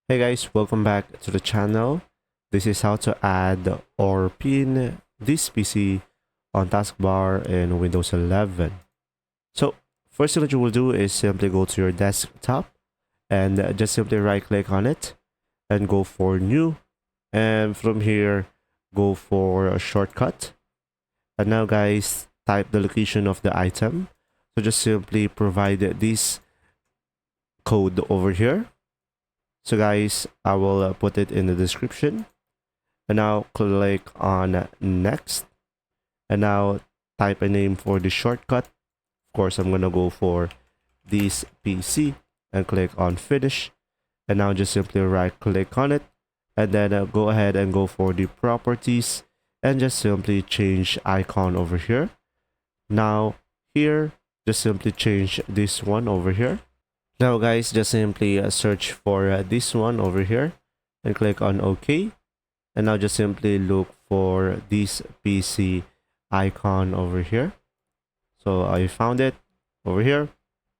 Hey guys, welcome back to the channel. This is how to add or pin this PC on Taskbar in Windows 11. So first thing that you will do is simply go to your desktop and just simply right click on it and go for new, and from here go for a shortcut. And now guys, type the location of the item. So just simply provide this code over here. So guys, I will put it in the description. And now click on next. And now type a name for the shortcut. Of course, I'm gonna go for this PC and click on finish. And now just simply right click on it. And then go ahead and go for the properties and just simply change icon over here. Now here, just simply change this one over here. Now guys, just simply search for this one over here and click on OK. And now just simply look for this PC icon over here. So I found it over here.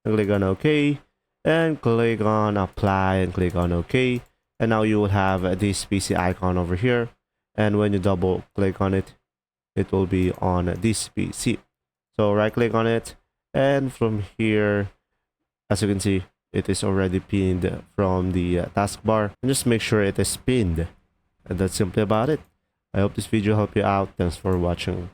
And click on OK and click on apply and click on OK. And now you will have this PC icon over here. And when you double click on it, it will be on this PC. So right click on it, and from here, as you can see, it is already pinned from the taskbar. And just make sure it is pinned. And that's simply about it. I hope this video helped you out. Thanks for watching.